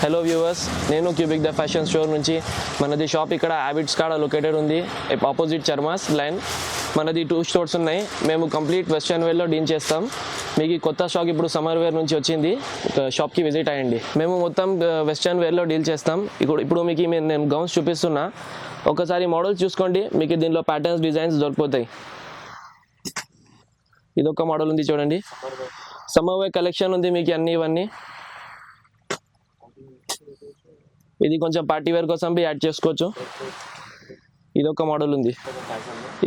Hello viewers, నేను cubic the fashion store నుంచి. మనది షాప్ ఇక్కడ హ్యాబిట్స్ కాడ లొకేటెడ్ ఉంది, ఆపోజిట్ చర్మాస్ లైన్. మనది 2 స్టోర్స్ ఉన్నాయి. మేము కంప్లీట్ వెస్టర్న్ వేర్లో డీల్ చేస్తాం. మీకు కొత్త స్టాక్ ఇప్పుడు సమ్మర్ వేర్ నుంచి వచ్చింది, షాప్కి విజిట్ అయ్యండి. మేము మొత్తం వెస్టర్న్ వేర్లో డీల్ చేస్తాం. ఇప్పుడు మీకు నేను గౌన్స్ చూపిస్తున్నా, ఒకసారి మోడల్స్ చూసుకోండి. మీకు దీనిలో ప్యాటర్న్స్, డిజైన్స్ దొరికిపోతాయి. ఇదొక మోడల్ ఉంది చూడండి, సమ్మర్ వేర్ కలెక్షన్ ఉంది మీకు అన్ని. ఇవన్నీ ఇది కొంచెం పార్టీ వేర్ కోసం బి యాడ్ చేసుకోవచ్చు. ఇదొక మోడల్ ఉంది.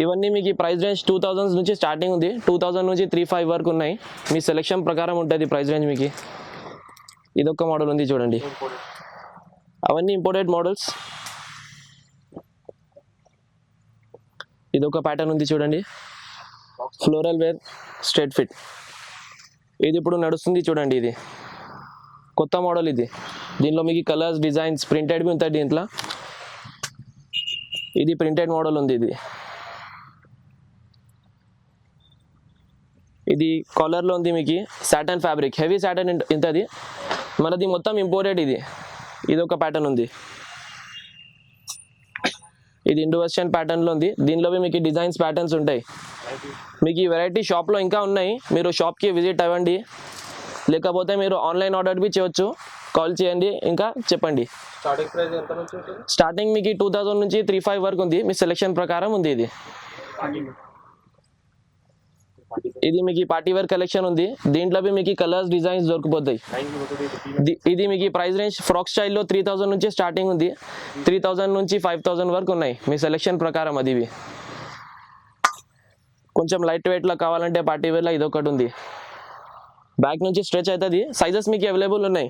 ఇవన్నీ మీకు ప్రైస్ రేంజ్ 2000 నుంచి స్టార్టింగ్ ఉంది. 2000 నుంచి 35 వరకు ఉన్నాయి. మీ సెలెక్షన్ ప్రకారం ఉంటుంది ప్రైస్ రేంజ్ మీకు. ఇదొక మోడల్ ఉంది చూడండి, అవన్నీ ఇంపోర్టెడ్ మోడల్స్. ఇదొక ప్యాటర్న్ ఉంది చూడండి, ఫ్లోరల్ వేర్ స్ట్రైట్ ఫిట్. ఇది ఇప్పుడు నడుస్తుంది చూడండి, ఇది కొత్త మోడల్. ఇది దీనిలో మీకు కలర్స్, డిజైన్స్, ప్రింటెడ్ బి ఉంటాయి దీంట్లో. ఇది ప్రింటెడ్ మోడల్ ఉంది. ఇది కాలర్లో ఉంది మీకు, సాటన్ ఫ్యాబ్రిక్, హెవీ సాటన్ ఇంతది. మనది మొత్తం ఇంపోర్టెడ్. ఇది ఒక ప్యాటర్న్ ఉంది. ఇది ఇండో వెస్టర్న్ ప్యాటర్న్లో ఉంది. దీనిలో మీకు డిజైన్స్, ప్యాటర్న్స్ ఉంటాయి. మీకు ఈ వెరైటీ షాప్లో ఇంకా ఉన్నాయి. మీరు షాప్కి విజిట్ అవ్వండి, లేకపోతే మీరు ఆన్లైన్ ఆర్డర్ బి చేయవచ్చు. కాల్ చేయండి, ఇంకా చెప్పండి. స్టార్టింగ్ ప్రైస్ ఎంత నుంచి ఉంటుంది? స్టార్టింగ్ మీకు 2000 నుంచి 35 వరకు ఉంది. మీ సెలెక్షన్ ప్రకారం ఉంది. ఇది మీకు పార్టీ వేర్ కలెక్షన్ ఉంది. దీంట్లో మీకు కలర్స్, డిజైన్స్ దొరికిపోతాయి. ఇది మీకు ప్రైస్ రేంజ్ ఫ్రాక్ స్టైల్లో 3000 నుంచి స్టార్టింగ్ ఉంది. 3000 నుంచి 5000 వరకు ఉన్నాయి. మీ సెలెక్షన్ ప్రకారం అది. కొంచెం లైట్ వెయిట్లో కావాలంటే పార్టీ వేర్లో ఇదొకటి ఉంది. బ్యాక్ నుంచి స్ట్రెచ్ అవుతుంది. సైజెస్ మీకు అవైలబుల్ ఉన్నాయి.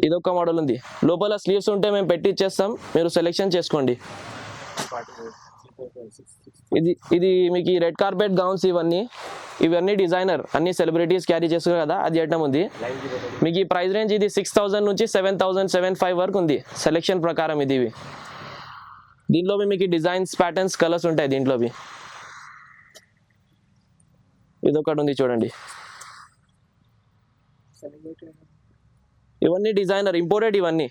ఇదొక మోడల్ ఉంది. లోపల స్లీవ్స్ ఉంటే మేము పెట్టి ఇచ్చేస్తాం, మీరు సెలెక్షన్ చేసుకోండి. ఇది మీకు రెడ్ కార్పెట్ గౌన్స్. ఇవన్నీ డిజైనర్, అన్ని సెలబ్రిటీస్ క్యారీ చేస్తారు కదా, అది ఐటమ్ ఉంది. మీకు ఈ ప్రైస్ రేంజ్ ఇది 6000 నుంచి 7000, 75 వరకు ఉంది సెలెక్షన్ ప్రకారం. దీంట్లో మీకు డిజైన్స్, ప్యాటర్న్స్, కలర్స్ ఉంటాయి దీంట్లో. ఇదొకటి ఉంది చూడండి, ఇవన్నీ డిజైనర్, ఇంపోర్టెడ్ ఇవన్నీ.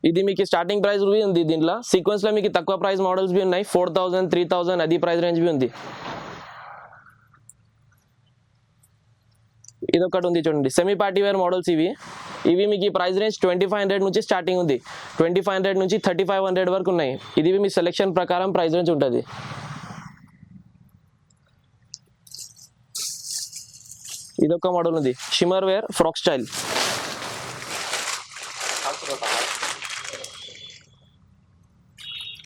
ఇది మీకు స్టార్టింగ్ ప్రైస్ బి ఉంది. దీంట్లో సీక్వెన్స్లో మీకు తక్కువ ప్రైస్ మోడల్స్ బి ఉన్నాయి. 4000, 3000 అది ప్రైస్ రేంజ్ బి ఉంది. ఇదొకటి ఉంది చూడండి, సెమీ పార్టీ వేర్ మోడల్స్. ఇవి మీకు ప్రైస్ రేంజ్ 2500 నుంచి స్టార్టింగ్ ఉంది. 2500 నుంచి 3500 వరకు ఉన్నాయి. ఇది మీ సెలెక్షన్ ప్రకారం ప్రైస్ రేంజ్ ఉంటుంది. ఇదొక మోడల్ ఉంది, షిమ్మర్ వేర్ ఫ్రాక్ స్టైల్.